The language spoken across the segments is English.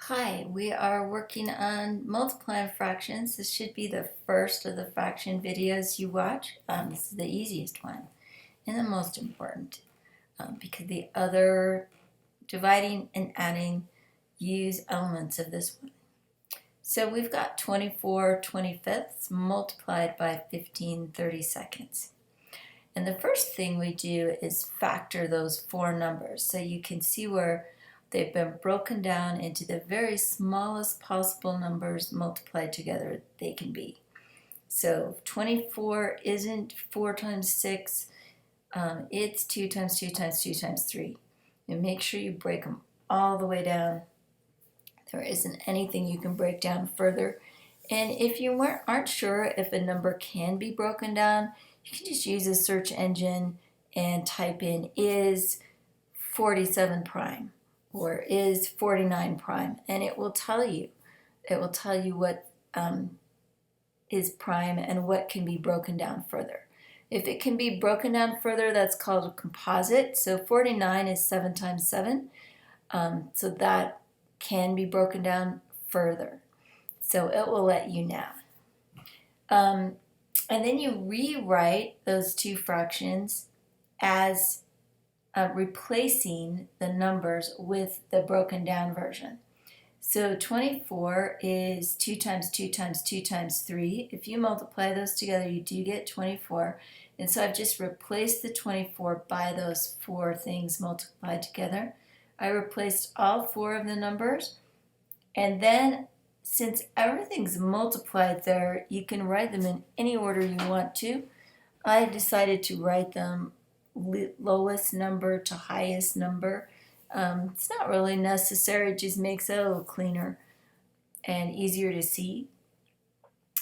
Hi, we are working on multiplying fractions. This should be the first of the fraction videos you watch. This is the easiest one and the most important because the other dividing and adding use elements of this one. So we've got 24 25ths multiplied by 15 32nds. And the first thing we do is factor those four numbers so you can see where they've been broken down into the very smallest possible numbers multiplied together they can be. So 24 isn't 4 times 6, it's 2 times 2 times 2 times 3. And make sure you break them all the way down. There isn't anything you can break down further. And if you aren't sure if a number can be broken down, you can just use a search engine and type in is 47 prime or is 49 prime, and it will tell you. It will tell you what is prime and what can be broken down further. If it can be broken down further, that's called a composite. So 49 is 7 times 7, so that can be broken down further. So it will let you know. And then you rewrite those two fractions as replacing the numbers with the broken down version. So 24 is 2 times 2 times 2 times 3. If you multiply those together, you do get 24. And so I've just replaced the 24 by those four things multiplied together. I replaced all four of the numbers. And then since everything's multiplied there, you can write them in any order you want to. I decided to write them lowest number to highest number. It's not really necessary, it just makes it a little cleaner and easier to see.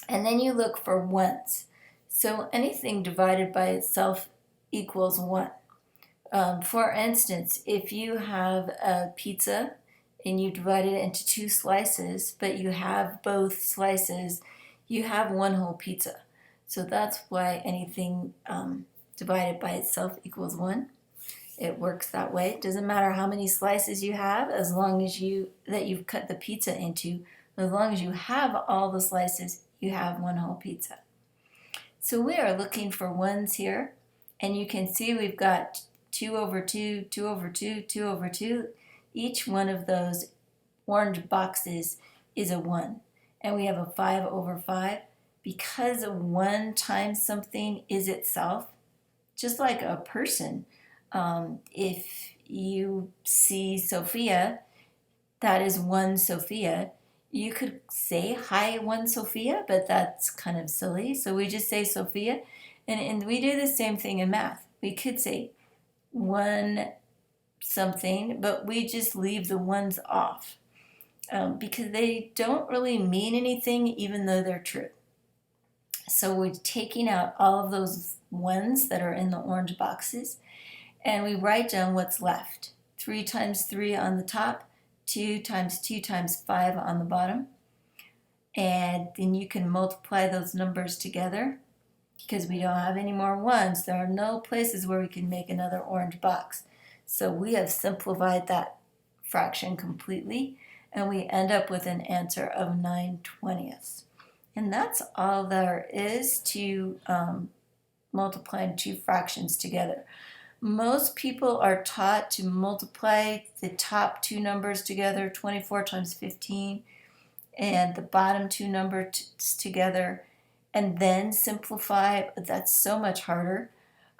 And then you look for ones. So anything divided by itself equals 1. For instance, if you have a pizza and you divide it into 2 slices, but you have both slices, you have one whole pizza. So that's why anything divided by itself equals 1. It works that way. It doesn't matter how many slices you have, as long as you've cut the pizza into. As long as you have all the slices, you have one whole pizza. So we are looking for ones here, and you can see we've got 2 over 2, 2 over 2, 2 over 2. Each one of those orange boxes is a 1. And we have a 5 over 5. Because a 1 times something is itself, just like a person. If you see Sophia, that is 1 Sophia. You could say, hi, 1 Sophia, but that's kind of silly. So we just say Sophia. And we do the same thing in math. We could say 1 something, but we just leave the ones off because they don't really mean anything, even though they're true. So we're taking out all of those ones that are in the orange boxes, and we write down what's left. 3 times 3 on the top, 2 times 2 times 5 on the bottom. And then you can multiply those numbers together. Because we don't have any more ones, there are no places where we can make another orange box. So we have simplified that fraction completely, and we end up with an answer of 9/20. And that's all there is to multiplying two fractions together. Most people are taught to multiply the top two numbers together, 24 times 15, and the bottom two numbers together, and then simplify. But that's so much harder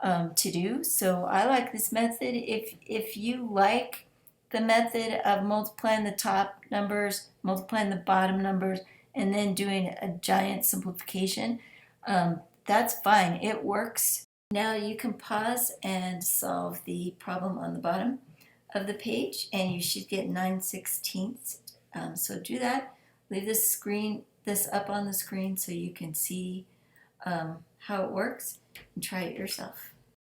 to do. So I like this method. If you like the method of multiplying the top numbers, multiplying the bottom numbers, and then doing a giant simplification, that's fine. It works. Now you can pause and solve the problem on the bottom of the page, and you should get 9/16. So do that. Leave this up on the screen so you can see how it works, and try it yourself.